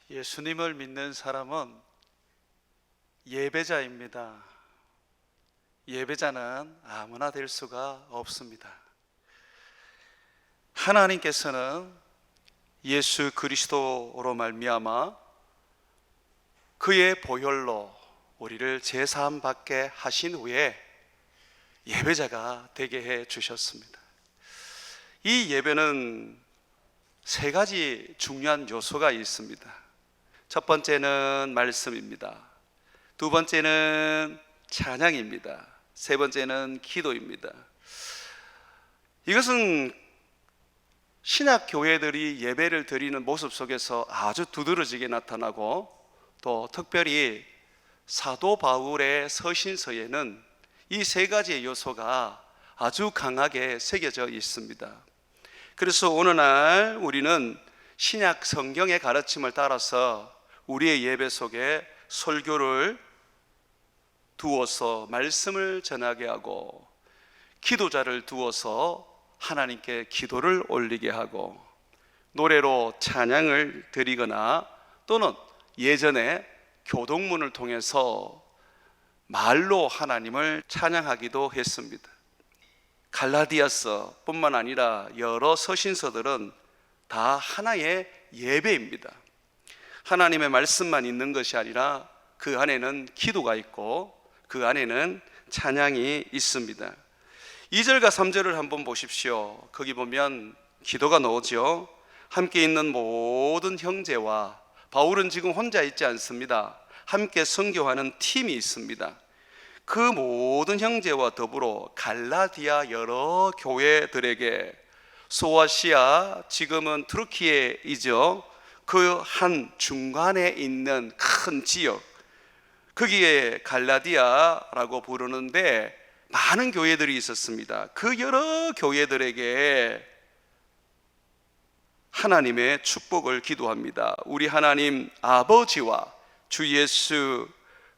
예수님을 믿는 사람은 예배자입니다. 예배자는 아무나 될 수가 없습니다. 하나님께서는 예수 그리스도로 말미암아 그의 보혈로 우리를 제사함 받게 하신 후에 예배자가 되게 해 주셨습니다. 이 예배는 세 가지 중요한 요소가 있습니다. 첫 번째는 말씀입니다. 두 번째는 찬양입니다. 세 번째는 기도입니다. 이것은 신약 교회들이 예배를 드리는 모습 속에서 아주 두드러지게 나타나고, 또 특별히 사도 바울의 서신서에는 이 세 가지의 요소가 아주 강하게 새겨져 있습니다. 그래서 오늘날 우리는 신약 성경의 가르침을 따라서 우리의 예배 속에 설교를 두어서 말씀을 전하게 하고, 기도자를 두어서 하나님께 기도를 올리게 하고, 노래로 찬양을 드리거나 또는 예전에 교동문을 통해서 말로 하나님을 찬양하기도 했습니다. 갈라디아서 뿐만 아니라 여러 서신서들은 다 하나의 예배입니다. 하나님의 말씀만 있는 것이 아니라 그 안에는 기도가 있고 그 안에는 찬양이 있습니다. 2절과 3절을 한번 보십시오. 거기 보면 기도가 나오죠. 함께 있는 모든 형제와, 바울은 지금 혼자 있지 않습니다. 함께 선교하는 팀이 있습니다. 그 모든 형제와 더불어 갈라디아 여러 교회들에게, 소아시아, 지금은 트루키에이죠, 그 한 중간에 있는 큰 지역, 거기에 갈라디아라고 부르는데 많은 교회들이 있었습니다. 그 여러 교회들에게 하나님의 축복을 기도합니다. 우리 하나님 아버지와 주 예수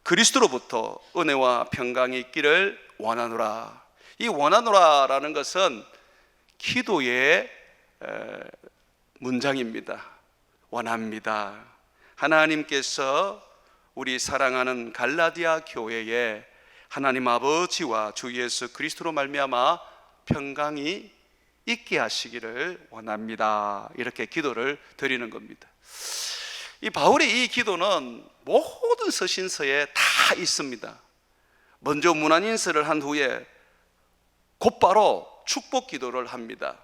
그리스도로부터 은혜와 평강이 있기를 원하노라. 이 원하노라라는 것은 기도의 문장입니다. 원합니다. 하나님께서 우리 사랑하는 갈라디아 교회에 하나님 아버지와 주 예수 그리스도로 말미암아 평강이 있게 하시기를 원합니다. 이렇게 기도를 드리는 겁니다. 이 바울의 이 기도는 모든 서신서에 다 있습니다. 먼저 문안인설을 한 후에 곧바로 축복 기도를 합니다.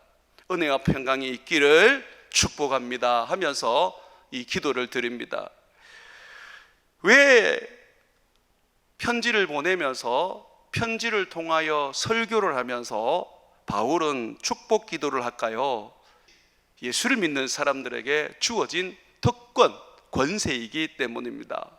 은혜와 평강이 있기를 축복합니다 하면서 이 기도를 드립니다. 왜 편지를 보내면서, 편지를 통하여 설교를 하면서 바울은 축복 기도를 할까요? 예수를 믿는 사람들에게 주어진 특권, 권세이기 때문입니다.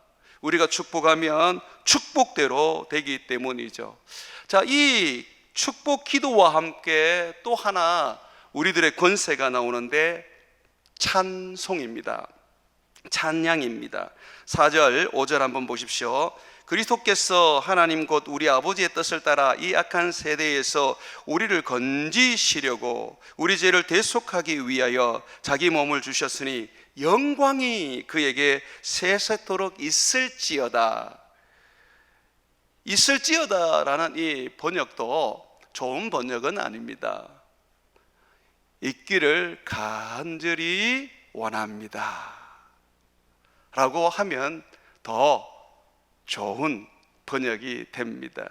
우리가 축복하면 축복대로 되기 때문이죠. 자, 이 축복 기도와 함께 또 하나 우리들의 권세가 나오는데 찬송입니다. 찬양입니다. 4절, 5절 한번 보십시오. 그리스도께서 하나님 곧 우리 아버지의 뜻을 따라 이 악한 세대에서 우리를 건지시려고 우리 죄를 대속하기 위하여 자기 몸을 주셨으니 영광이 그에게 세세토록 있을지어다. 있을지어다라는 이 번역도 좋은 번역은 아닙니다. 있기를 간절히 원합니다 라고 하면 더 좋은 번역이 됩니다.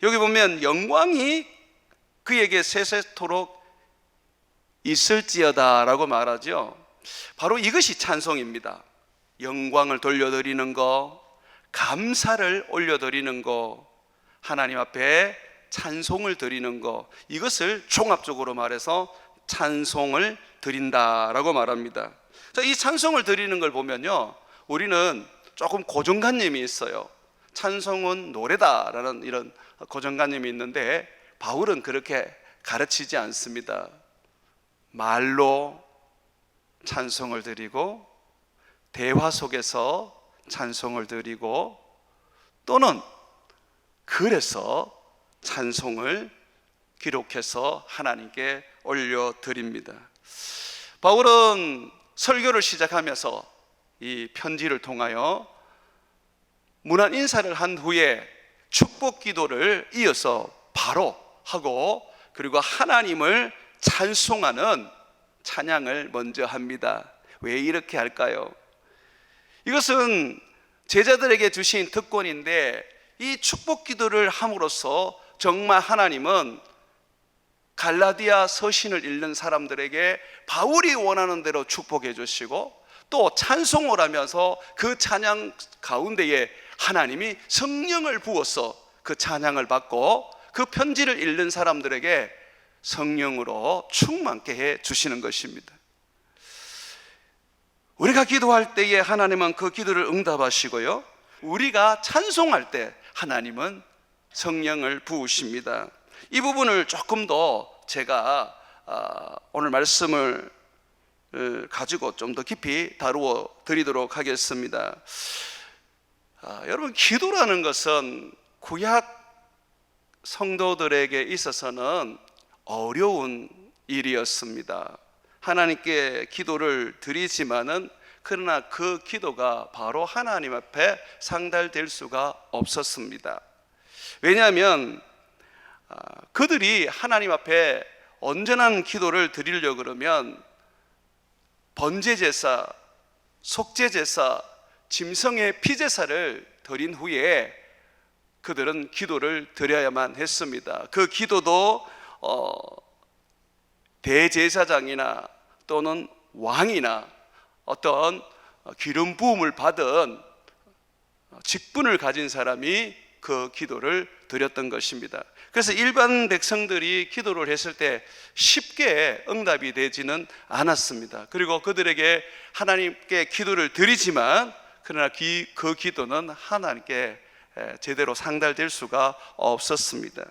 여기 보면 영광이 그에게 세세토록 있을지어다 라고 말하죠. 바로 이것이 찬송입니다. 영광을 돌려드리는 거, 감사를 올려드리는 거, 하나님 앞에 찬송을 드리는 거, 이것을 종합적으로 말해서 찬송을 드린다라고 말합니다. 자, 이 찬송을 드리는 걸 보면요, 우리는 조금 고정관념이 있어요. 찬송은 노래다라는 이런 고정관념이 있는데 바울은 그렇게 가르치지 않습니다. 말로 찬송을 드리고, 대화 속에서 찬송을 드리고, 또는 글에서 찬송을 기록해서 하나님께 올려드립니다. 바울은 설교를 시작하면서 이 편지를 통하여 문안 인사를 한 후에 축복 기도를 이어서 바로 하고, 그리고 하나님을 찬송하는 찬양을 먼저 합니다. 왜 이렇게 할까요? 이것은 제자들에게 주신 특권인데, 이 축복 기도를 함으로써 정말 하나님은 갈라디아 서신을 읽는 사람들에게 바울이 원하는 대로 축복해 주시고, 또 찬송을 하면서 그 찬양 가운데에 하나님이 성령을 부어서 그 찬양을 받고 그 편지를 읽는 사람들에게 성령으로 충만케 해 주시는 것입니다. 우리가 기도할 때에 하나님은 그 기도를 응답하시고요, 우리가 찬송할 때 하나님은 성령을 부으십니다. 이 부분을 조금 더 제가 오늘 말씀을 가지고 좀 더 깊이 다루어 드리도록 하겠습니다. 여러분, 기도라는 것은 구약 성도들에게 있어서는 어려운 일이었습니다. 하나님께 기도를 드리지만은, 그러나 그 기도가 바로 하나님 앞에 상달될 수가 없었습니다. 왜냐하면 그들이 하나님 앞에 온전한 기도를 드리려고 그러면 번제제사, 속죄제사, 짐승의 피제사를 드린 후에 그들은 기도를 드려야만 했습니다. 그 기도도 대제사장이나 또는 왕이나 어떤 기름 부음을 받은 직분을 가진 사람이 그 기도를 드렸던 것입니다. 그래서 일반 백성들이 기도를 했을 때 쉽게 응답이 되지는 않았습니다. 그리고 그들에게 하나님께 기도를 드리지만, 그러나 그 기도는 하나님께 제대로 상달될 수가 없었습니다.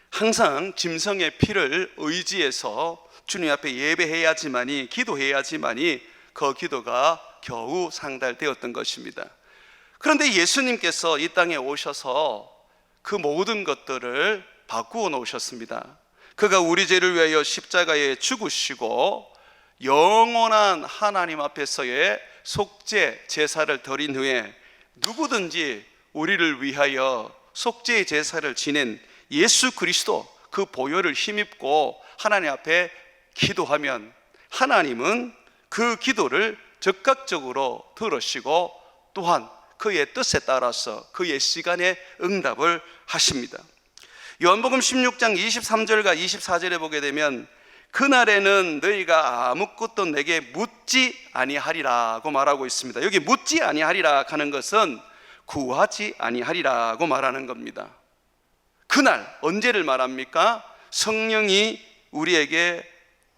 항상 짐승의 피를 의지해서 주님 앞에 예배해야지만이, 기도해야지만이 그 기도가 겨우 상달되었던 것입니다. 그런데 예수님께서 이 땅에 오셔서 그 모든 것들을 바꾸어 놓으셨습니다. 그가 우리 죄를 위하여 십자가에 죽으시고 영원한 하나님 앞에서의 속죄 제사를 드린 후에 누구든지 우리를 위하여 속죄 제사를 지낸 예수 그리스도 그 보혈을 힘입고 하나님 앞에 기도하면 하나님은 그 기도를 즉각적으로 들으시고 또한 그의 뜻에 따라서 그의 시간에 응답을 하십니다. 요한복음 16장 23절과 24절에 보게 되면, 그날에는 너희가 아무것도 내게 묻지 아니하리라고 말하고 있습니다. 여기 묻지 아니하리라 하는 것은 구하지 아니하리라고 말하는 겁니다. 그날, 언제를 말합니까? 성령이 우리에게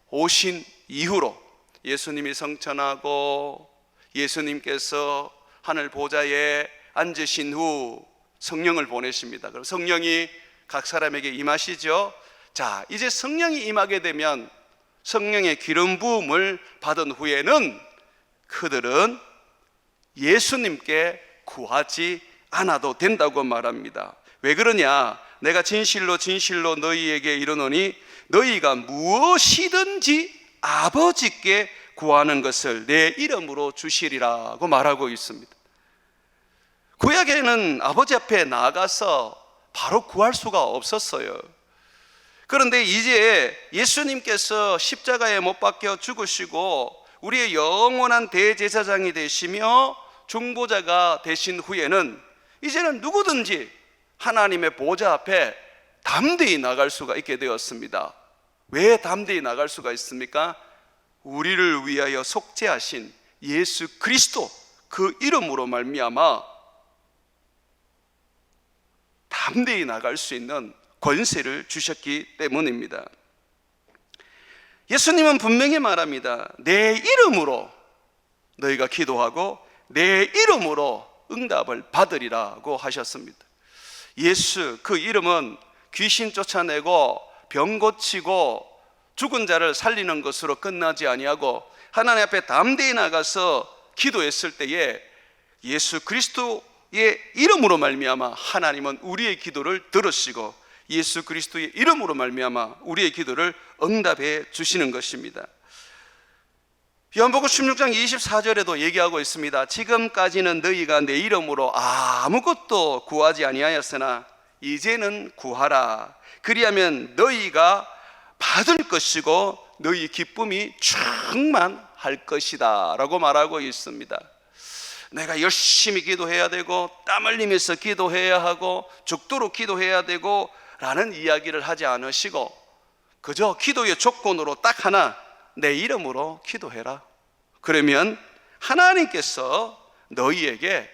오신 이후로, 예수님이 성천하고 예수님께서 하늘 보좌에 앉으신 후 성령을 보내십니다. 그럼 성령이 각 사람에게 임하시죠. 자, 이제 성령이 임하게 되면 성령의 기름 부음을 받은 후에는 그들은 예수님께 구하지 않아도 된다고 말합니다. 왜 그러냐? 내가 진실로 진실로 너희에게 이르노니 너희가 무엇이든지 아버지께 구하는 것을 내 이름으로 주시리라고 말하고 있습니다. 구약에는 아버지 앞에 나가서 바로 구할 수가 없었어요. 그런데 이제 예수님께서 십자가에 못 박혀 죽으시고 우리의 영원한 대제사장이 되시며 중보자가 되신 후에는 이제는 누구든지 하나님의 보좌 앞에 담대히 나갈 수가 있게 되었습니다. 왜 담대히 나갈 수가 있습니까? 우리를 위하여 속죄하신 예수 그리스도 그 이름으로 말미암아 담대히 나갈 수 있는 권세를 주셨기 때문입니다. 예수님은 분명히 말합니다. 내 이름으로 너희가 기도하고 내 이름으로 응답을 받으리라고 하셨습니다. 예수, 그 이름은 귀신 쫓아내고 병 고치고 죽은 자를 살리는 것으로 끝나지 아니하고 하나님 앞에 담대히 나가서 기도했을 때에 예수 그리스도의 이름으로 말미암아 하나님은 우리의 기도를 들으시고 예수 그리스도의 이름으로 말미암아 우리의 기도를 응답해 주시는 것입니다. 요한복음 16장 24절에도 얘기하고 있습니다. 지금까지는 너희가 내 이름으로 아무것도 구하지 아니하였으나 이제는 구하라. 그리하면 너희가 받을 것이고 너희 기쁨이 충만할 것이다 라고 말하고 있습니다. 내가 열심히 기도해야 되고 땀 흘리면서 기도해야 하고 죽도록 기도해야 되고 라는 이야기를 하지 않으시고 그저 기도의 조건으로 딱 하나, 내 이름으로 기도해라. 그러면 하나님께서 너희에게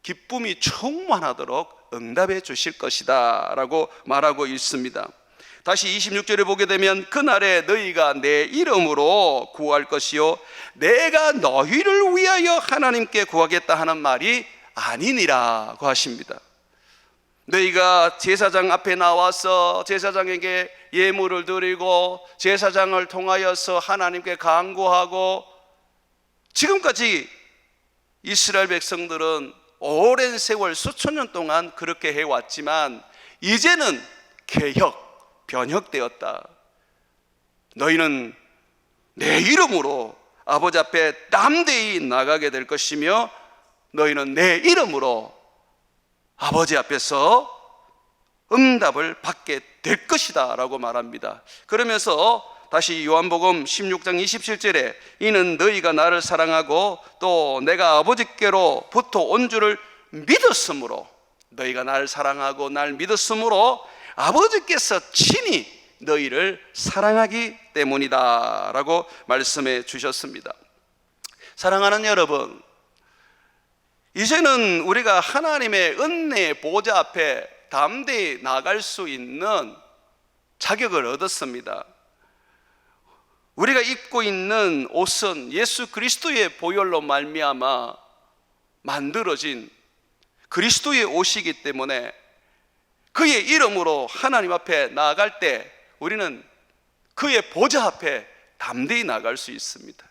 기쁨이 충만하도록 응답해 주실 것이다 라고 말하고 있습니다. 다시 26절에 보게 되면 그날에 너희가 내 이름으로 구할 것이요 내가 너희를 위하여 하나님께 구하겠다 하는 말이 아니니라고 하십니다. 너희가 제사장 앞에 나와서 제사장에게 예물을 드리고 제사장을 통하여서 하나님께 간구하고, 지금까지 이스라엘 백성들은 오랜 세월 수천 년 동안 그렇게 해왔지만 이제는 변혁되었다. 너희는 내 이름으로 아버지 앞에 담대히 나가게 될 것이며 너희는 내 이름으로 아버지 앞에서 응답을 받게 될 것이다 라고 말합니다. 그러면서 다시 요한복음 16장 27절에 이는 너희가 나를 사랑하고 또 내가 아버지께로부터 온 줄을 믿었으므로, 너희가 나를 사랑하고 날 믿었으므로 아버지께서 친히 너희를 사랑하기 때문이다 라고 말씀해 주셨습니다. 사랑하는 여러분, 이제는 우리가 하나님의 은혜 보좌 앞에 담대히 나갈 수 있는 자격을 얻었습니다. 우리가 입고 있는 옷은 예수 그리스도의 보혈로 말미암아 만들어진 그리스도의 옷이기 때문에 그의 이름으로 하나님 앞에 나아갈 때 우리는 그의 보좌 앞에 담대히 나갈 수 있습니다.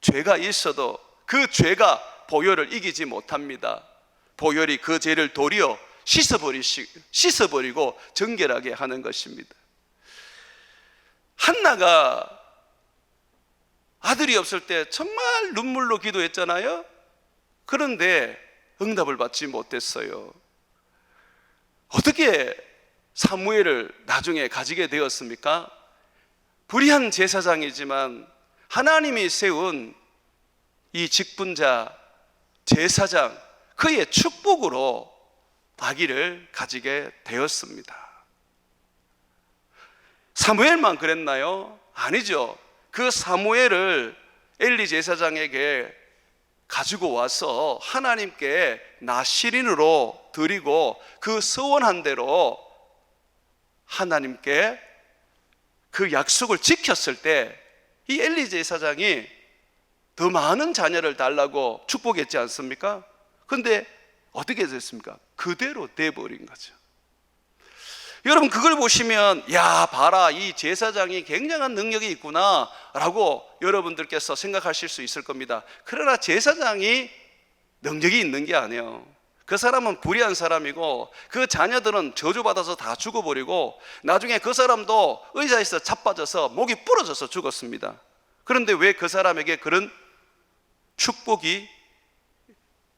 죄가 있어도 그 죄가 보혈을 이기지 못합니다. 보혈이 그 죄를 도리어 씻어버리고 정결하게 하는 것입니다. 한나가 아들이 없을 때 정말 눈물로 기도했잖아요. 그런데 응답을 받지 못했어요. 어떻게 사무엘을 나중에 가지게 되었습니까? 불의한 제사장이지만 하나님이 세운 이 직분자 제사장, 그의 축복으로 아기를 가지게 되었습니다. 사무엘만 그랬나요? 아니죠. 그 사무엘을 엘리 제사장에게 가지고 와서 하나님께 나시린으로 드리고 그 서원한 대로 하나님께 그 약속을 지켰을 때 이 엘리 제사장이 더 많은 자녀를 달라고 축복했지 않습니까? 그런데 어떻게 됐습니까? 그대로 돼버린 거죠. 여러분, 그걸 보시면 야, 봐라, 이 제사장이 굉장한 능력이 있구나 라고 여러분들께서 생각하실 수 있을 겁니다. 그러나 제사장이 능력이 있는 게 아니에요. 그 사람은 불의한 사람이고 그 자녀들은 저주받아서 다 죽어버리고 나중에 그 사람도 의자에서 자빠져서 목이 부러져서 죽었습니다. 그런데 왜 그 사람에게 그런 축복이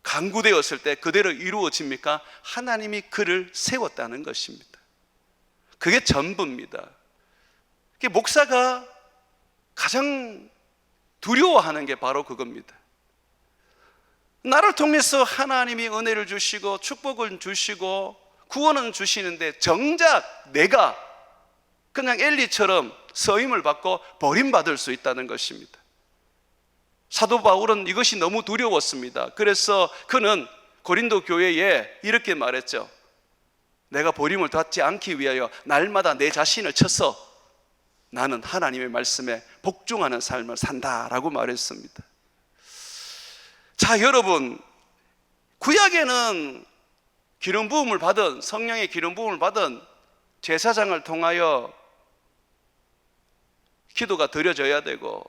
강구되었을 때 그대로 이루어집니까? 하나님이 그를 세웠다는 것입니다. 그게 전부입니다. 목사가 가장 두려워하는 게 바로 그겁니다. 나를 통해서 하나님이 은혜를 주시고 축복을 주시고 구원은 주시는데 정작 내가 그냥 엘리처럼 서임을 받고 버림받을 수 있다는 것입니다. 사도 바울은 이것이 너무 두려웠습니다. 그래서 그는 고린도 교회에 이렇게 말했죠. 내가 버림을 받지 않기 위하여 날마다 내 자신을 쳐서 나는 하나님의 말씀에 복종하는 삶을 산다라고 말했습니다. 자, 여러분, 구약에는 기름 부음을 받은, 성령의 기름 부음을 받은 제사장을 통하여 기도가 드려져야 되고,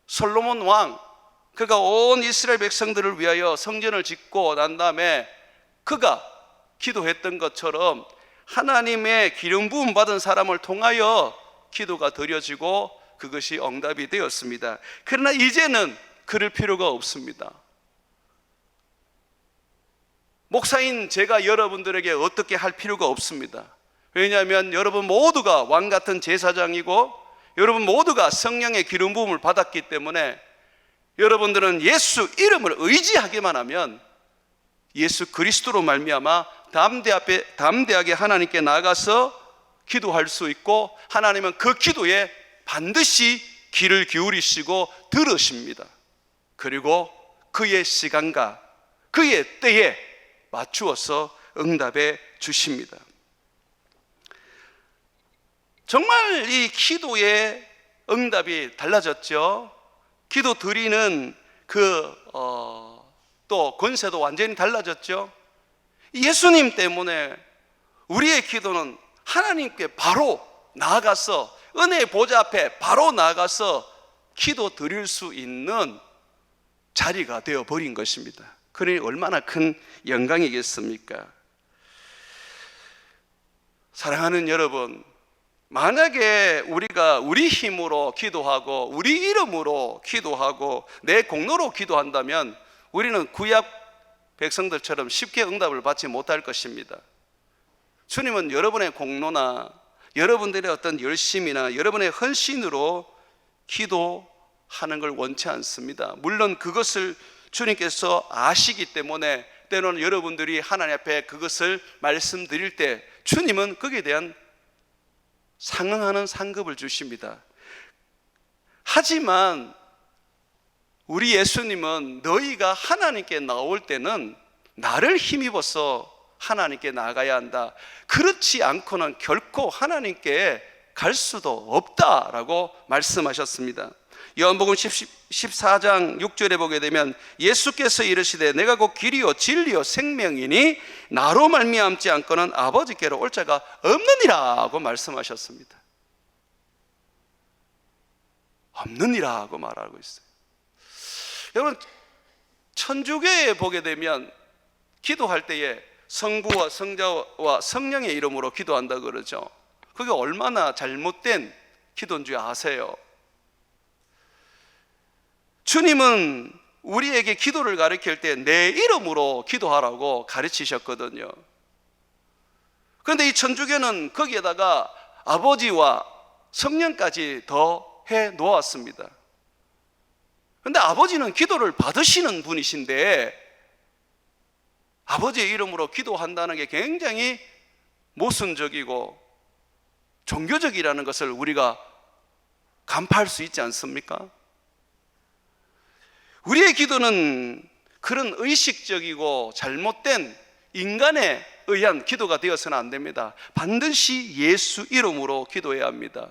솔로몬 왕, 그가 온 이스라엘 백성들을 위하여 성전을 짓고 난 다음에 그가 기도했던 것처럼 하나님의 기름 부음 받은 사람을 통하여 기도가 드려지고 그것이 응답이 되었습니다. 그러나 이제는 그럴 필요가 없습니다. 목사인 제가 여러분들에게 어떻게 할 필요가 없습니다. 왜냐하면 여러분 모두가 왕 같은 제사장이고 여러분 모두가 성령의 기름 부음을 받았기 때문에 여러분들은 예수 이름을 의지하기만 하면 예수 그리스도로 말미암아 담대하게 하나님께 나가서 기도할 수 있고 하나님은 그 기도에 반드시 귀를 기울이시고 들으십니다. 그리고 그의 시간과 그의 때에 맞추어서 응답해 주십니다. 정말 이 기도의 응답이 달라졌죠. 기도 드리는 또 권세도 완전히 달라졌죠. 예수님 때문에 우리의 기도는 하나님께 바로 나아가서 은혜의 보좌 앞에 바로 나아가서 기도 드릴 수 있는 자리가 되어버린 것입니다. 그러니 얼마나 큰 영광이겠습니까? 사랑하는 여러분, 만약에 우리가 우리 힘으로 기도하고 우리 이름으로 기도하고 내 공로로 기도한다면 우리는 구약 백성들처럼 쉽게 응답을 받지 못할 것입니다. 주님은 여러분의 공로나 여러분들의 어떤 열심이나 여러분의 헌신으로 기도하는 걸 원치 않습니다. 물론 그것을 주님께서 아시기 때문에 때로는 여러분들이 하나님 앞에 그것을 말씀드릴 때 주님은 거기에 대한 상응하는 상급을 주십니다. 하지만 우리 예수님은 너희가 하나님께 나올 때는 나를 힘입어서 하나님께 나가야 한다. 그렇지 않고는 결코 하나님께 갈 수도 없다라고 말씀하셨습니다. 요한복음 14장 6절에 보게 되면 예수께서 이르시되 내가 곧 길이요 진리요 생명이니 나로 말미암지 않고는 아버지께로 올 자가 없느니라고 말씀하셨습니다. 없느니라고 말하고 있어요. 여러분, 천주교에 보게 되면 기도할 때에 성부와 성자와 성령의 이름으로 기도한다 그러죠. 그게 얼마나 잘못된 기도인 줄 아세요? 주님은 우리에게 기도를 가르칠 때 내 이름으로 기도하라고 가르치셨거든요. 그런데 이 천주교는 거기에다가 아버지와 성령까지 더해 놓았습니다. 그런데 아버지는 기도를 받으시는 분이신데 아버지의 이름으로 기도한다는 게 굉장히 모순적이고 종교적이라는 것을 우리가 간파할 수 있지 않습니까? 우리의 기도는 그런 의식적이고 잘못된 인간에 의한 기도가 되어서는 안 됩니다. 반드시 예수 이름으로 기도해야 합니다.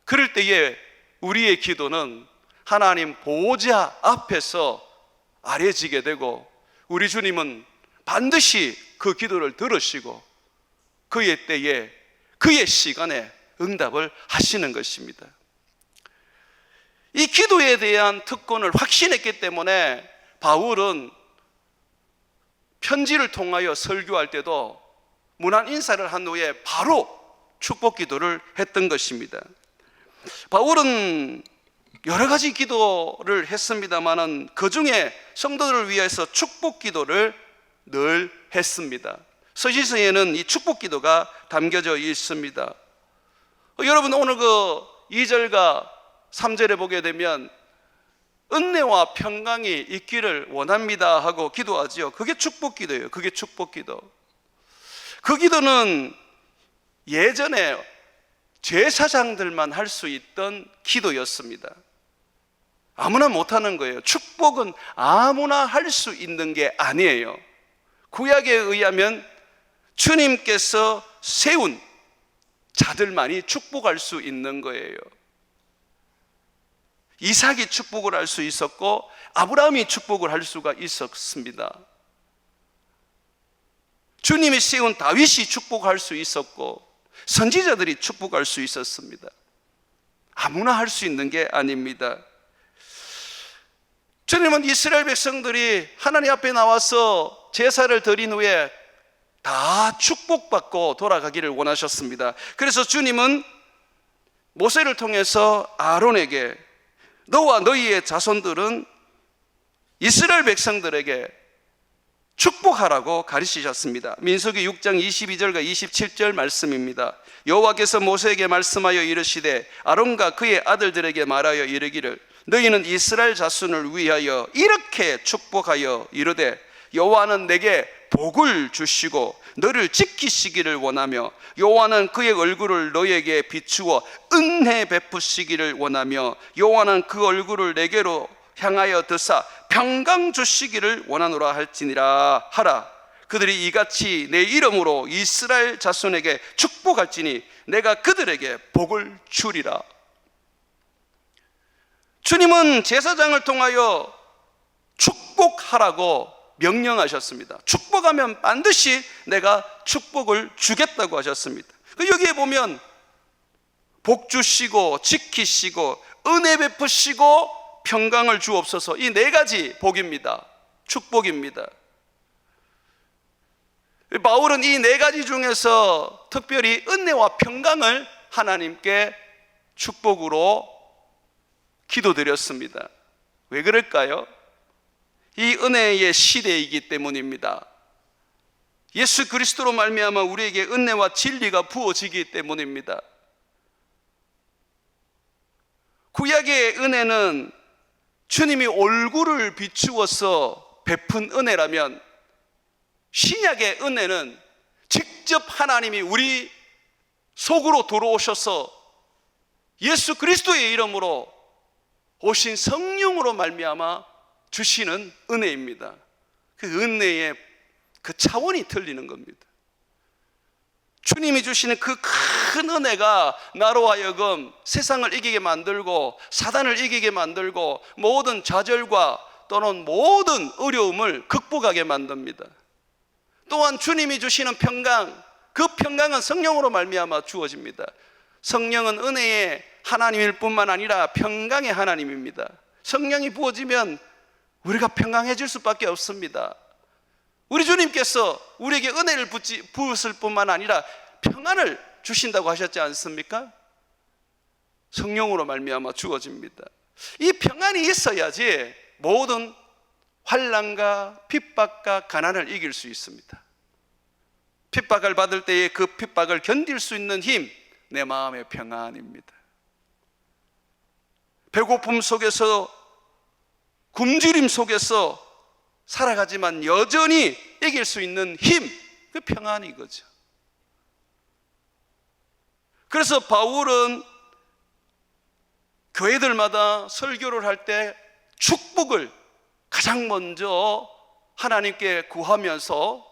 그럴 때에 우리의 기도는 하나님 보호자 앞에서 아뢰지게 되고 우리 주님은 반드시 그 기도를 들으시고 그의 때에 그의 시간에 응답을 하시는 것입니다. 이 기도에 대한 특권을 확신했기 때문에 바울은 편지를 통하여 설교할 때도 문안 인사를 한 후에 바로 축복 기도를 했던 것입니다. 바울은 여러 가지 기도를 했습니다마는 그 중에 성도들을 위해서 축복 기도를 늘 했습니다. 서신서에는 이 축복 기도가 담겨져 있습니다. 여러분 오늘 그 2절과 3절에 보게 되면 은혜와 평강이 있기를 원합니다 하고 기도하지요. 그게 축복 기도예요. 그게 축복 기도. 그 기도는 예전에 제사장들만 할 수 있던 기도였습니다. 아무나 못하는 거예요. 축복은 아무나 할 수 있는 게 아니에요. 구약에 의하면 주님께서 세운 자들만이 축복할 수 있는 거예요. 이삭이 축복을 할 수 있었고 아브라함이 축복을 할 수가 있었습니다. 주님이 세운 다윗이 축복할 수 있었고 선지자들이 축복할 수 있었습니다. 아무나 할 수 있는 게 아닙니다. 주님은 이스라엘 백성들이 하나님 앞에 나와서 제사를 드린 후에 다 축복받고 돌아가기를 원하셨습니다. 그래서 주님은 모세를 통해서 아론에게 너와 너희의 자손들은 이스라엘 백성들에게 축복하라고 가르치셨습니다. 민수기 6장 22절과 27절 말씀입니다. 여호와께서 모세에게 말씀하여 이르시되 아론과 그의 아들들에게 말하여 이르기를 너희는 이스라엘 자손을 위하여 이렇게 축복하여 이르되 여호와는 내게 복을 주시고 너를 지키시기를 원하며 여호와는 그의 얼굴을 너에게 비추어 은혜 베푸시기를 원하며 여호와는 그 얼굴을 내게로 향하여 드사 평강 주시기를 원하노라 할지니라 하라. 그들이 이같이 내 이름으로 이스라엘 자손에게 축복할지니 내가 그들에게 복을 주리라. 주님은 제사장을 통하여 축복하라고 명령하셨습니다. 축복하면 반드시 내가 축복을 주겠다고 하셨습니다. 여기에 보면 복 주시고 지키시고 은혜 베푸시고 평강을 주옵소서, 이 네 가지 복입니다. 축복입니다. 바울은 이 네 가지 중에서 특별히 은혜와 평강을 하나님께 축복으로 기도드렸습니다. 왜 그럴까요? 이 은혜의 시대이기 때문입니다. 예수 그리스도로 말미암아 우리에게 은혜와 진리가 부어지기 때문입니다. 구약의 은혜는 주님이 얼굴을 비추어서 베푼 은혜라면, 신약의 은혜는 직접 하나님이 우리 속으로 들어오셔서 예수 그리스도의 이름으로 오신 성령으로 말미암아 주시는 은혜입니다. 그 은혜의 그 차원이 틀리는 겁니다. 주님이 주시는 그 큰 은혜가 나로 하여금 세상을 이기게 만들고 사단을 이기게 만들고 모든 좌절과 또는 모든 어려움을 극복하게 만듭니다. 또한 주님이 주시는 평강, 그 평강은 성령으로 말미암아 주어집니다. 성령은 은혜의 하나님일 뿐만 아니라 평강의 하나님입니다. 성령이 부어지면 우리가 평강해질 수밖에 없습니다. 우리 주님께서 우리에게 은혜를 부으실 뿐만 아니라 평안을 주신다고 하셨지 않습니까? 성령으로 말미암아 주어집니다. 이 평안이 있어야지 모든 환난과 핍박과 가난을 이길 수 있습니다. 핍박을 받을 때에 그 핍박을 견딜 수 있는 힘, 내 마음의 평안입니다. 배고픔 속에서, 굶주림 속에서 살아가지만 여전히 이길 수 있는 힘, 그 평안이거죠. 그래서 바울은 교회들마다 설교를 할 때 축복을 가장 먼저 하나님께 구하면서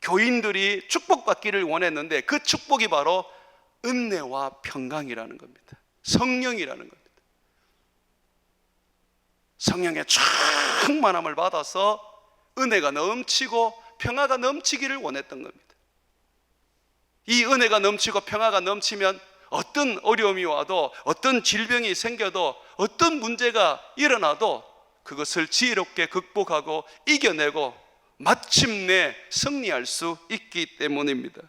교인들이 축복받기를 원했는데, 그 축복이 바로 은혜와 평강이라는 겁니다. 성령이라는 겁니다. 성령의 충만함을 받아서 은혜가 넘치고 평화가 넘치기를 원했던 겁니다. 이 은혜가 넘치고 평화가 넘치면 어떤 어려움이 와도, 어떤 질병이 생겨도, 어떤 문제가 일어나도 그것을 지혜롭게 극복하고 이겨내고 마침내 승리할 수 있기 때문입니다.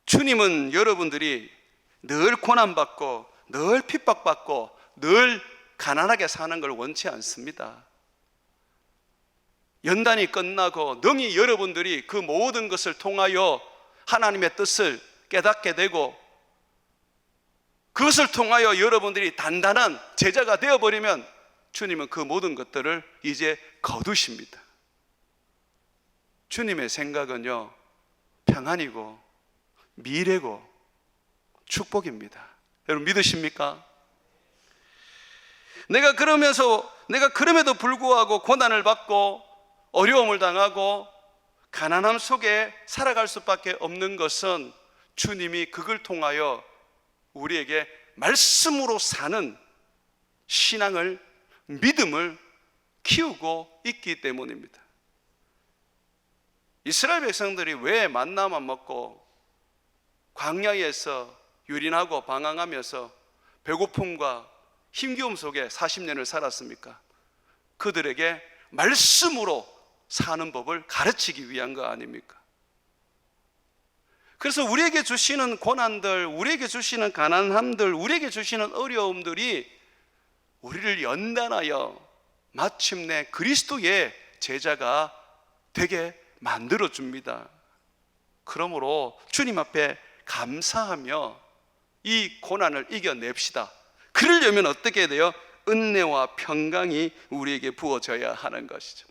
주님은 여러분들이 늘 고난받고 늘 핍박받고 늘 가난하게 사는 걸 원치 않습니다. 연단이 끝나고 능히 여러분들이 그 모든 것을 통하여 하나님의 뜻을 깨닫게 되고 그것을 통하여 여러분들이 단단한 제자가 되어버리면 주님은 그 모든 것들을 이제 거두십니다. 주님의 생각은요, 평안이고 미래고 축복입니다. 여러분 믿으십니까? 내가 그럼에도 불구하고 고난을 받고 어려움을 당하고 가난함 속에 살아갈 수밖에 없는 것은 주님이 그걸 통하여 우리에게 말씀으로 사는 신앙을, 믿음을 키우고 있기 때문입니다. 이스라엘 백성들이 왜 만나만 먹고 광야에서 유린하고 방황하면서 배고픔과 힘겨움 속에 40년을 살았습니까? 그들에게 말씀으로 사는 법을 가르치기 위한 거 아닙니까? 그래서 우리에게 주시는 고난들, 우리에게 주시는 가난함들, 우리에게 주시는 어려움들이 우리를 연단하여 마침내 그리스도의 제자가 되게 만들어줍니다. 그러므로 주님 앞에 감사하며 이 고난을 이겨냅시다. 그러려면 어떻게 해야 돼요? 은혜와 평강이 우리에게 부어져야 하는 것이죠.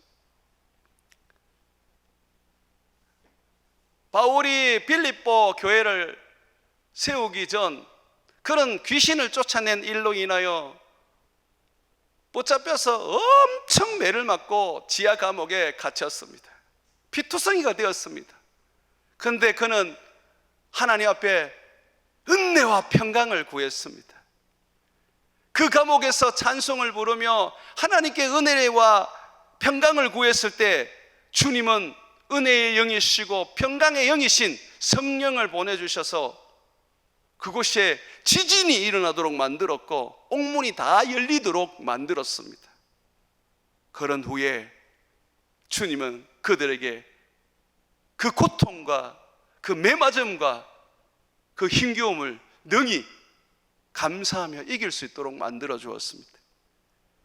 바울이 빌립보 교회를 세우기 전 그런 귀신을 쫓아낸 일로 인하여 붙잡혀서 엄청 매를 맞고 지하 감옥에 갇혔습니다. 피투성이가 되었습니다. 그런데 그는 하나님 앞에 은혜와 평강을 구했습니다. 그 감옥에서 찬송을 부르며 하나님께 은혜와 평강을 구했을 때 주님은 은혜의 영이시고 평강의 영이신 성령을 보내주셔서 그곳에 지진이 일어나도록 만들었고 옥문이 다 열리도록 만들었습니다. 그런 후에 주님은 그들에게 그 고통과 그 매맞음과 그 힘겨움을 능히 감사하며 이길 수 있도록 만들어 주었습니다.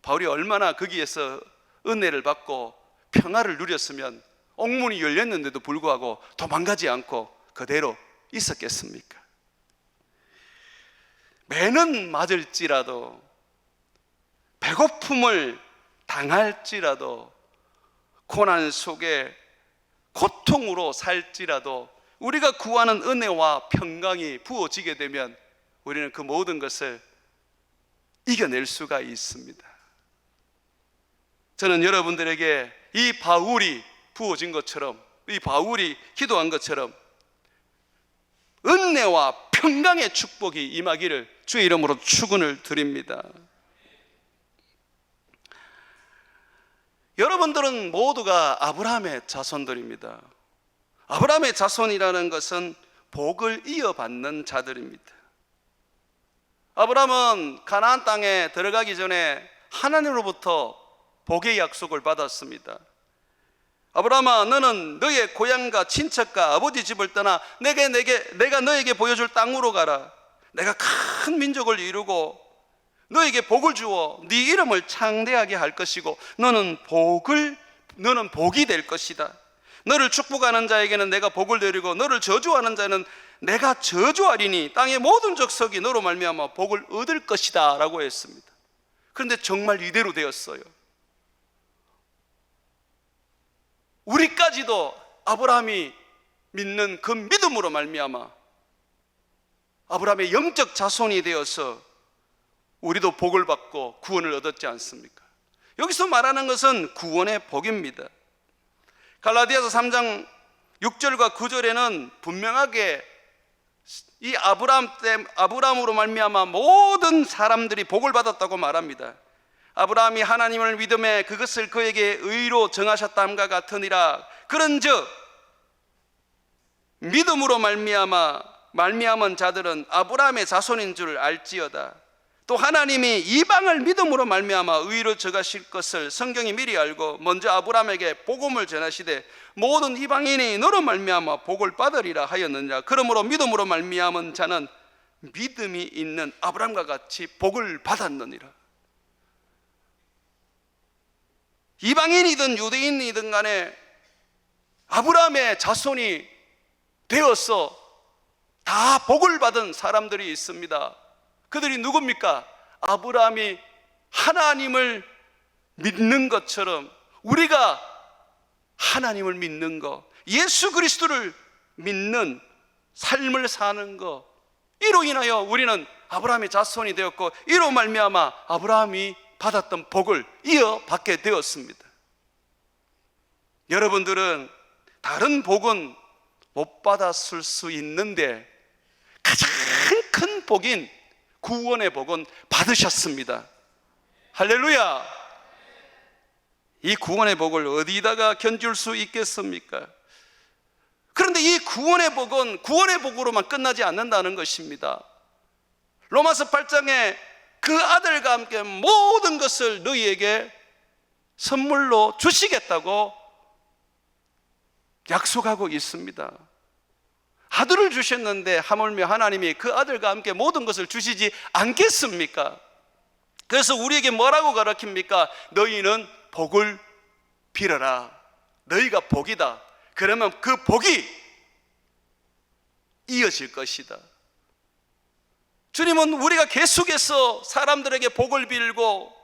바울이 얼마나 거기에서 은혜를 받고 평화를 누렸으면 옥문이 열렸는데도 불구하고 도망가지 않고 그대로 있었겠습니까? 매는 맞을지라도 배고픔을 당할지라도 고난 속에 고통으로 살지라도 우리가 구하는 은혜와 평강이 부어지게 되면 우리는 그 모든 것을 이겨낼 수가 있습니다. 저는 여러분들에게 이 바울이 부어진 것처럼, 이 바울이 기도한 것처럼 은혜와 평강의 축복이 임하기를 주의 이름으로 축원을 드립니다. 여러분들은 모두가 아브라함의 자손들입니다. 아브라함의 자손이라는 것은 복을 이어받는 자들입니다. 아브라함은 가나안 땅에 들어가기 전에 하나님으로부터 복의 약속을 받았습니다. 아브라함아, 너는 너의 고향과 친척과 아버지 집을 떠나 내가 너에게 보여줄 땅으로 가라. 내가 큰 민족을 이루고 너에게 복을 주어 네 이름을 창대하게 할 것이고 너는 복이 될 것이다. 너를 축복하는 자에게는 내가 복을 내리고 너를 저주하는 자는 내가 저주하리니 땅의 모든 족속이 너로 말미암아 복을 얻을 것이다 라고 했습니다. 그런데 정말 이대로 되었어요. 우리까지도 아브라함이 믿는 그 믿음으로 말미암아 아브라함의 영적 자손이 되어서 우리도 복을 받고 구원을 얻었지 않습니까? 여기서 말하는 것은 구원의 복입니다. 갈라디아서 3장 6절과 9절에는 분명하게 이 아브라함으로 말미암아 모든 사람들이 복을 받았다고 말합니다. 아브라함이 하나님을 믿음에 그것을 그에게 의로 정하셨다함과 같으니라. 그런즉 믿음으로 말미암은 자들은 아브라함의 자손인 줄 알지어다. 또 하나님이 이방을 믿음으로 말미암아 의로 정하실 것을 성경이 미리 알고 먼저 아브라함에게 복음을 전하시되 모든 이방인이 너로 말미암아 복을 받으리라 하였느니라. 그러므로 믿음으로 말미암은 자는 믿음이 있는 아브라함과 같이 복을 받았느니라. 이방인이든 유대인이든 간에 아브라함의 자손이 되어서 다 복을 받은 사람들이 있습니다. 그들이 누굽니까? 아브라함이 하나님을 믿는 것처럼 우리가 하나님을 믿는 것, 예수 그리스도를 믿는 삶을 사는 것, 이로 인하여 우리는 아브라함의 자손이 되었고 이로 말미암아 아브라함이 받았던 복을 이어받게 되었습니다. 여러분들은 다른 복은 못 받았을 수 있는데 가장 큰 복인 구원의 복은 받으셨습니다. 할렐루야! 이 구원의 복을 어디다가 견줄 수 있겠습니까? 그런데 이 구원의 복은 구원의 복으로만 끝나지 않는다는 것입니다. 로마서 8장에 그 아들과 함께 모든 것을 너희에게 선물로 주시겠다고 약속하고 있습니다. 아들을 주셨는데 하물며 하나님이 그 아들과 함께 모든 것을 주시지 않겠습니까? 그래서 우리에게 뭐라고 가르칩니까? 너희는 복을 빌어라. 너희가 복이다. 그러면 그 복이 이어질 것이다. 주님은 우리가 계속해서 사람들에게 복을 빌고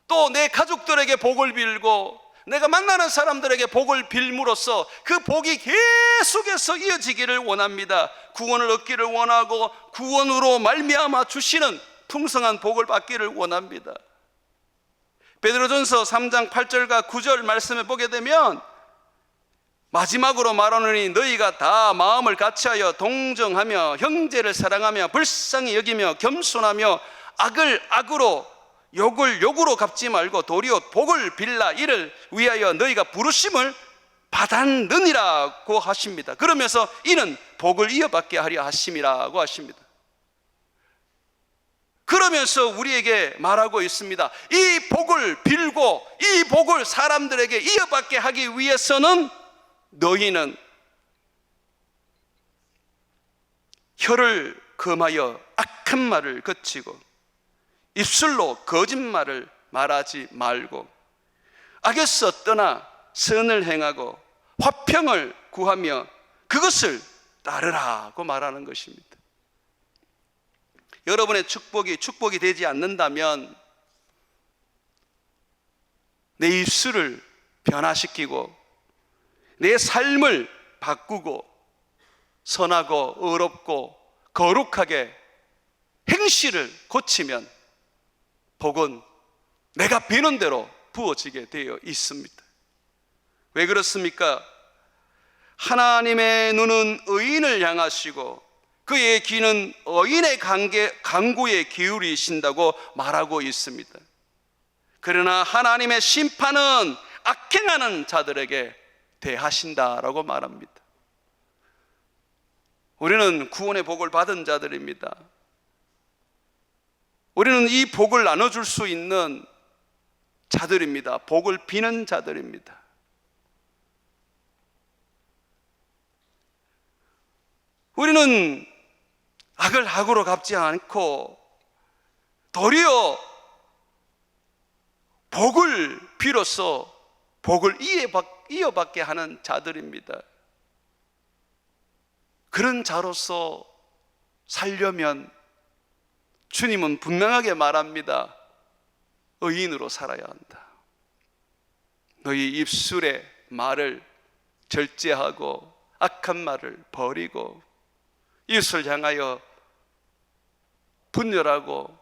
또 내 가족들에게 복을 빌고 내가 만나는 사람들에게 복을 빌므로써 그 복이 계속해서 이어지기를 원합니다. 구원을 얻기를 원하고 구원으로 말미암아 주시는 풍성한 복을 받기를 원합니다. 베드로전서 3장 8절과 9절 말씀을 보게 되면 마지막으로 말하노니 너희가 다 마음을 같이하여 동정하며 형제를 사랑하며 불쌍히 여기며 겸손하며 악을 악으로 욕을 욕으로 갚지 말고 도리어 복을 빌라 이를 위하여 너희가 부르심을 받았느니라고 하십니다. 그러면서 이는 복을 이어받게 하려 하심이라고 하십니다. 그러면서 우리에게 말하고 있습니다. 이 복을 빌고 이 복을 사람들에게 이어받게 하기 위해서는 너희는 혀를 금하여 악한 말을 그치고 입술로 거짓말을 말하지 말고 악에서 떠나 선을 행하고 화평을 구하며 그것을 따르라고 말하는 것입니다. 여러분의 축복이 되지 않는다면 내 입술을 변화시키고 내 삶을 바꾸고 선하고 의롭고 거룩하게 행실을 고치면 복은 내가 비는 대로 부어지게 되어 있습니다. 왜 그렇습니까? 하나님의 눈은 의인을 향하시고 그의 귀는 의인의 간구에 기울이신다고 말하고 있습니다. 그러나 하나님의 심판은 악행하는 자들에게 대하신다라고 말합니다. 우리는 구원의 복을 받은 자들입니다. 우리는 이 복을 나눠줄 수 있는 자들입니다. 복을 비는 자들입니다. 우리는 악을 악으로 갚지 않고 도리어 복을 빌어서 복을 이어받게 하는 자들입니다. 그런 자로서 살려면 주님은 분명하게 말합니다. 의인으로 살아야 한다. 너희 입술의 말을 절제하고 악한 말을 버리고 이웃을 향하여 분열하고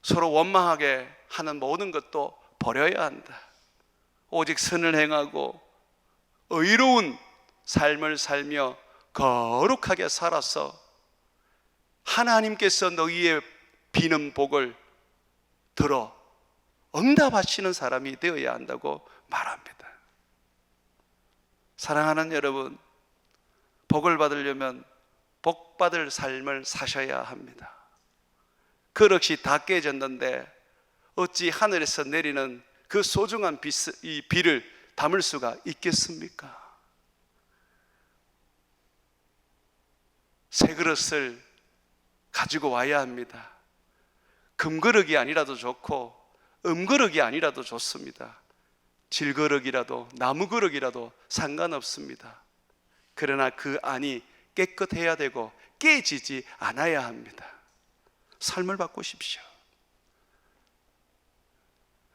서로 원망하게 하는 모든 것도 버려야 한다. 오직 선을 행하고 의로운 삶을 살며 거룩하게 살아서 하나님께서 너희의 비는 복을 들어 응답하시는 사람이 되어야 한다고 말합니다. 사랑하는 여러분, 복을 받으려면 복 받을 삶을 사셔야 합니다. 그릇이 다 깨졌는데 어찌 하늘에서 내리는 그 소중한 이 비를 담을 수가 있겠습니까? 새 그릇을 가지고 와야 합니다. 금그릇이 아니라도 좋고 음그릇이 아니라도 좋습니다. 질그릇이라도 나무그릇이라도 상관없습니다. 그러나 그 안이 깨끗해야 되고 깨지지 않아야 합니다. 삶을 바꾸십시오.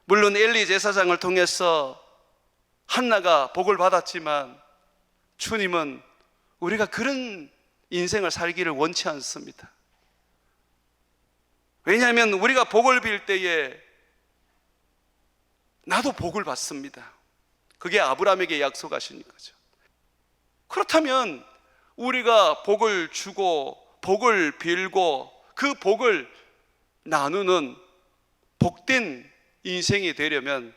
물론 엘리 제사장을 통해서 한나가 복을 받았지만 주님은 우리가 그런 인생을 살기를 원치 않습니다. 왜냐하면 우리가 복을 빌 때에 나도 복을 받습니다. 그게 아브라함에게 약속하신 거죠. 그렇다면 우리가 복을 주고 복을 빌고 그 복을 나누는 복된 인생이 되려면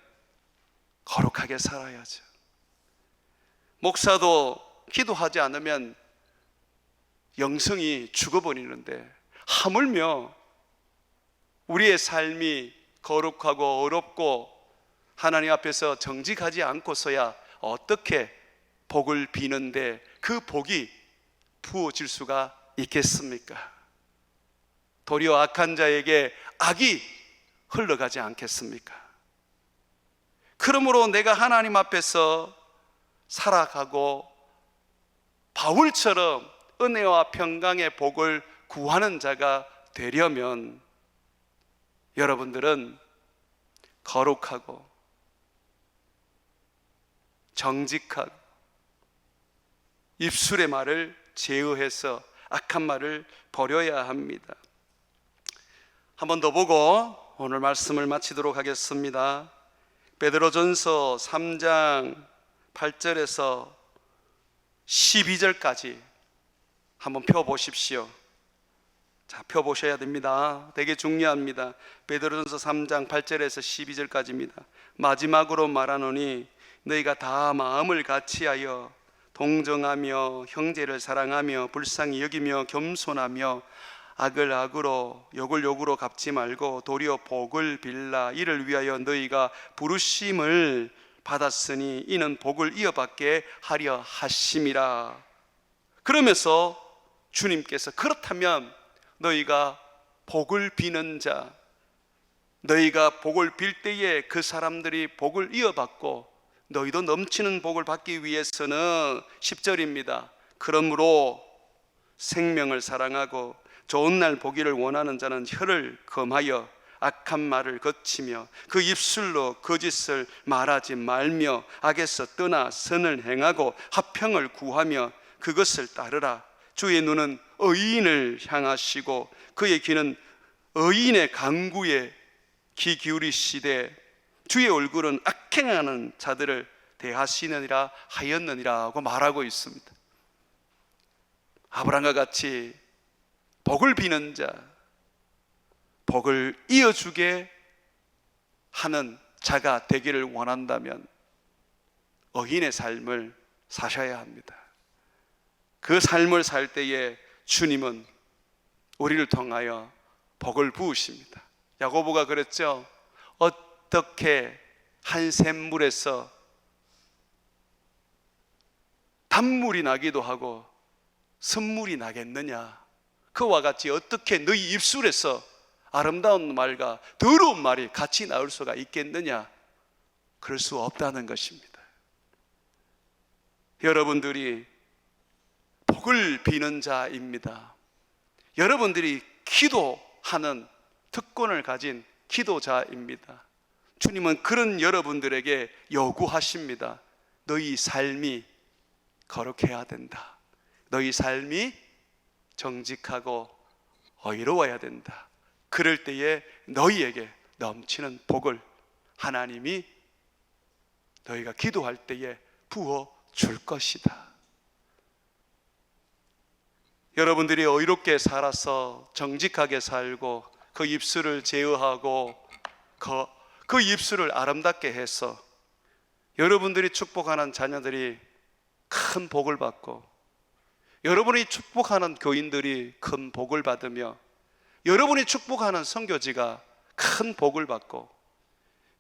거룩하게 살아야죠. 목사도 기도하지 않으면 영성이 죽어버리는데 하물며 우리의 삶이 거룩하고 어렵고 하나님 앞에서 정직하지 않고서야 어떻게 복을 비는데 그 복이 부어질 수가 있겠습니까? 도리어 악한 자에게 악이 흘러가지 않겠습니까? 그러므로 내가 하나님 앞에서 살아가고 바울처럼 은혜와 평강의 복을 구하는 자가 되려면 여러분들은 거룩하고 정직하고 입술의 말을 제어해서 악한 말을 버려야 합니다. 한 번 더 보고 오늘 말씀을 마치도록 하겠습니다. 베드로전서 3장 8절에서 12절까지 한번 펴보십시오. 자, 펴보셔야 됩니다. 되게 중요합니다. 베드로전서 3장 8절에서 12절까지입니다. 마지막으로 말하노니 너희가 다 마음을 같이하여 동정하며 형제를 사랑하며 불쌍히 여기며 겸손하며 악을 악으로 욕을 욕으로 갚지 말고 도리어 복을 빌라. 이를 위하여 너희가 부르심을 받았으니 이는 복을 이어받게 하려 하심이라. 그러면서 주님께서 그렇다면 너희가 복을 비는 자, 너희가 복을 빌 때에 그 사람들이 복을 이어받고 너희도 넘치는 복을 받기 위해서는 10절입니다. 그러므로 생명을 사랑하고 좋은 날 보기를 원하는 자는 혀를 금하여 악한 말을 거치며 그 입술로 거짓을 말하지 말며 악에서 떠나 선을 행하고 화평을 구하며 그것을 따르라. 주의 눈은 의인을 향하시고 그의 귀는 의인의 간구에 귀 기울이시되 주의 얼굴은 악행하는 자들을 대하시느니라 하였느니라고 말하고 있습니다. 아브라함과 같이 복을 비는 자, 복을 이어주게 하는 자가 되기를 원한다면 의인의 삶을 사셔야 합니다. 그 삶을 살 때에 주님은 우리를 통하여 복을 부으십니다. 야고보가 그랬죠. 어떻게 한 샘물에서 단물이 나기도 하고 선물이 나겠느냐. 그와 같이 어떻게 너희 입술에서 아름다운 말과 더러운 말이 같이 나올 수가 있겠느냐. 그럴 수 없다는 것입니다. 여러분들이 복을 비는 자입니다. 여러분들이 기도하는 특권을 가진 기도자입니다. 주님은 그런 여러분들에게 요구하십니다. 너희 삶이 거룩해야 된다. 너희 삶이 정직하고 의로워야 된다. 그럴 때에 너희에게 넘치는 복을 하나님이 너희가 기도할 때에 부어 줄 것이다. 여러분들이 의롭게 살아서 정직하게 살고 그 입술을 제어하고 그 입술을 아름답게 해서 여러분들이 축복하는 자녀들이 큰 복을 받고 여러분이 축복하는 교인들이 큰 복을 받으며 여러분이 축복하는 선교지가 큰 복을 받고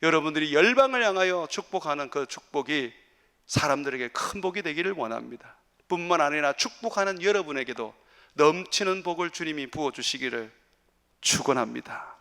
여러분들이 열방을 향하여 축복하는 그 축복이 사람들에게 큰 복이 되기를 원합니다. 뿐만 아니라 축복하는 여러분에게도 넘치는 복을 주님이 부어주시기를 축원합니다.